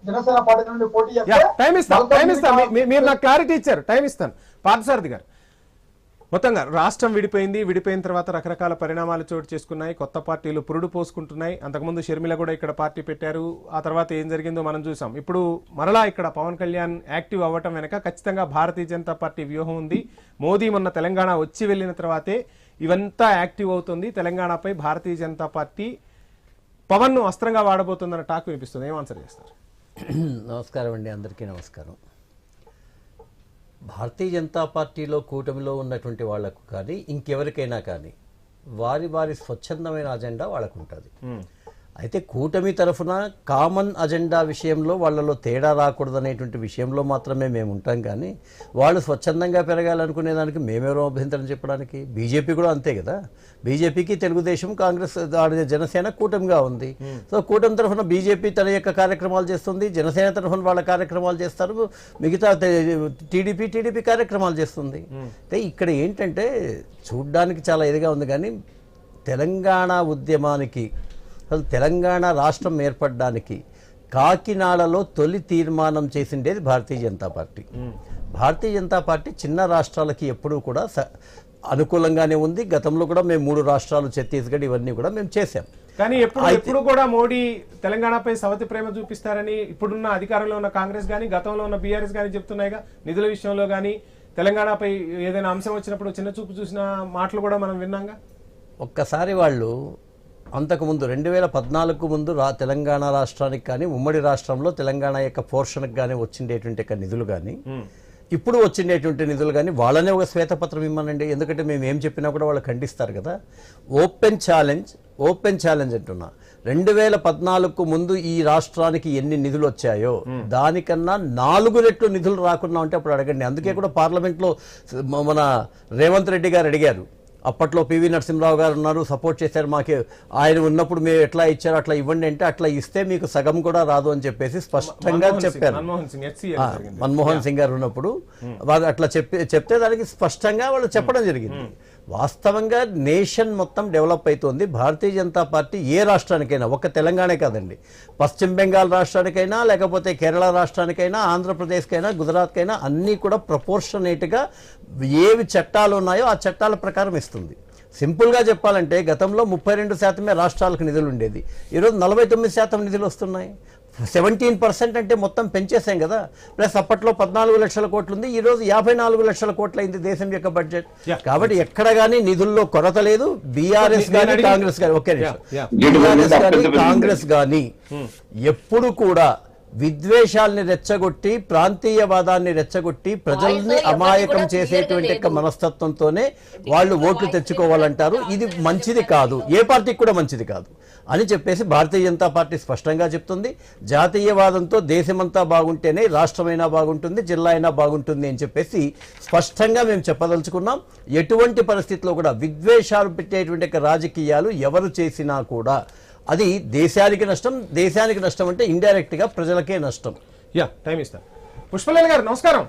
Janasena party నుండి పోటీ time ఇస్తాను మీరు నాకు క్లారిటీ ఇచ్చారు, టైం ఇస్తాను. పార్థసారథి గారు, మొత్తంగా రాష్ట్రం విడిపోయిన తర్వాత రకరకాల పరిణామాలు చోటు చేసుకున్నాయి, కొత్త పార్టీలు పురుడు పోసుకుంటున్నాయి. అంతకుముందు షర్మిల కూడా ఇక్కడ పార్టీ పెట్టారు, ఆ తర్వాత ఏం జరిగిందో మనం చూసాం. ఇప్పుడు మరలా ఇక్కడ పవన్ కళ్యాణ్ యాక్టివ్ అవ్వటం వెనక ఖచ్చితంగా భారతీయ జనతా పార్టీ వ్యూహం ఉంది. మోదీ మొన్న తెలంగాణ వచ్చి వెళ్ళిన తర్వాతే ఇవంతా యాక్టివ్ అవుతుంది. తెలంగాణపై భారతీయ జనతా పార్టీ పవన్ ను అస్త్రంగా వాడబోతుందన్న టాక్ వినిపిస్తుంది. ఏం ఆన్సర్ చేస్తారు? నమస్కారం అండి, అందరికీ నమస్కారం. భారతీయ జనతా పార్టీలో కూటమిలో ఉన్నటువంటి వాళ్లకు కానీ ఇంకెవరికైనా కానీ వారి స్వచ్ఛందమైన అజెండా వాళ్ళకు ఉంటుంది. అయితే కూటమి తరఫున కామన్ అజెండా విషయంలో వాళ్ళలో తేడా రాకూడదు అనేటువంటి విషయంలో మాత్రమే మేము ఉంటాం. కానీ వాళ్ళు స్వచ్ఛందంగా పెరగాలనుకునే దానికి మేమెవరో అభ్యంతరం చెప్పడానికి. బీజేపీ కూడా అంతే కదా. బీజేపీకి తెలుగుదేశం, కాంగ్రెస్, జనసేన కూటమిగా ఉంది. సో కూటమి తరఫున బీజేపీ తన యొక్క కార్యక్రమాలు చేస్తుంది, జనసేన తరఫున వాళ్ళ కార్యక్రమాలు చేస్తారు, మిగతా టీడీపీ కార్యక్రమాలు చేస్తుంది. అయితే ఇక్కడ ఏంటంటే చూడ్డానికి చాలా ఇదిగా ఉంది. కానీ తెలంగాణ ఉద్యమానికి, అసలు తెలంగాణ రాష్ట్రం ఏర్పడడానికి కాకినాడలో తొలి తీర్మానం చేసిండేది భారతీయ జనతా పార్టీ. భారతీయ జనతా పార్టీ చిన్న రాష్ట్రాలకి ఎప్పుడూ కూడా అనుకూలంగానే ఉంది. గతంలో కూడా మేము 3 రాష్ట్రాలు, ఛత్తీస్గఢ్, ఇవన్నీ కూడా మేము చేశాం. కానీ ఎప్పుడు కూడా మోడీ తెలంగాణపై సవతి ప్రేమ చూపిస్తారని ఇప్పుడున్న అధికారంలో ఉన్న కాంగ్రెస్ గానీ గతంలో ఉన్న బీఆర్ఎస్ గానీ చెప్తున్నాయిగా. నిధుల విషయంలో గానీ తెలంగాణపై ఏదైనా అంశం వచ్చినప్పుడు చిన్న చూపు చూసిన మాటలు కూడా మనం విన్నాంగా. ఒక్కసారి వాళ్ళు అంతకుముందు 2014 ముందు తెలంగాణ రాష్ట్రానికి కానీ ఉమ్మడి రాష్ట్రంలో తెలంగాణ యొక్క పోర్షన్కి కానీ వచ్చిండేటువంటి నిధులు కానీ ఇప్పుడు వచ్చిండేటువంటి నిధులు కానీ వాళ్ళనే ఒక శ్వేతపత్రం ఇమ్మనండి. ఎందుకంటే మేము ఏం చెప్పినా కూడా వాళ్ళు ఖండిస్తారు కదా. ఓపెన్ ఛాలెంజ్ అంటున్నా. 2014 ముందు ఈ రాష్ట్రానికి ఎన్ని నిధులు వచ్చాయో దానికన్నా 4 రెట్లు నిధులు రాకుండా ఉంటే అప్పుడు అడగండి. అందుకే కూడా పార్లమెంట్లో మన రేవంత్ రెడ్డి గారు అడిగారు. అప్పట్లో పివి నరసింహరావు గారు ఉన్నారు, సపోర్ట్ చేశారు. మాకు ఆయన ఉన్నప్పుడు మేము ఎట్లా ఇచ్చారో అట్లా ఇవ్వండి అంటే, అట్లా ఇస్తే మీకు సగం కూడా రాదు అని చెప్పేసి స్పష్టంగా చెప్పారు. మన్మోహన్ సింగ్ గారు ఉన్నప్పుడు వాళ్ళు అట్లా చెప్తే దానికి స్పష్టంగా వాళ్ళు చెప్పడం జరిగింది. వాస్తవంగా నేషన్ మొత్తం డెవలప్ అవుతుంది. భారతీయ జనతా పార్టీ ఏ రాష్ట్రానికైనా, ఒక్క తెలంగాణ కాదండి, పశ్చిమ బెంగాల్ రాష్ట్రానికైనా, లేకపోతే కేరళ రాష్ట్రానికైనా, ఆంధ్రప్రదేశ్కైనా, గుజరాత్కైనా అన్నీ కూడా ప్రపోర్షనేట్గా ఏవి చట్టాలు ఉన్నాయో ఆ చట్టాల ప్రకారం ఇస్తుంది. సింపుల్గా చెప్పాలంటే గతంలో 32% రాష్ట్రాలకు నిధులు ఉండేది, ఈరోజు 49% నిధులు వస్తున్నాయి. 17% అంటే మొత్తం పెంచేసాం కదా. ప్లస్ అప్పట్లో 14 లక్షల కోట్లు ఉంది, ఈరోజు 54 లక్షల కోట్లు అయింది దేశం యొక్క బడ్జెట్. కాబట్టి ఎక్కడ కానీ నిధుల్లో కొరత లేదు. బీఆర్ఎస్ కానీ కాంగ్రెస్ కానీ కాంగ్రెస్ కానీ ఎప్పుడు కూడా విద్వేషాలని రెచ్చగొట్టి, ప్రాంతీయవాదాన్ని రెచ్చగొట్టి ప్రజల్ని అమాయకం చేసేటువంటి మనస్తత్వంతోనే వాళ్ళు ఓట్లు తెచ్చుకోవాలంటారు. ఇది మంచిది కాదు, ఏ పార్టీకి కూడా మంచిది కాదు అని చెప్పేసి భారతీయ జనతా పార్టీ స్పష్టంగా చెప్తుంది. జాతీయవాదంతో దేశమంతా బాగుంటేనే రాష్ట్రమైనా బాగుంటుంది, జిల్లా అయినా బాగుంటుంది అని చెప్పేసి స్పష్టంగా మేము చెప్పదలుచుకున్నాం. ఎటువంటి పరిస్థితుల్లో కూడా విద్వేషాలు పెట్టేటువంటి రాజకీయాలు ఎవరు చేసినా కూడా అది దేశానికి నష్టం అంటే ఇండైరెక్ట్ గా ప్రజలకే నష్టం. టైం ఇస్తాను. పుష్పలేని గారు నమస్కారం.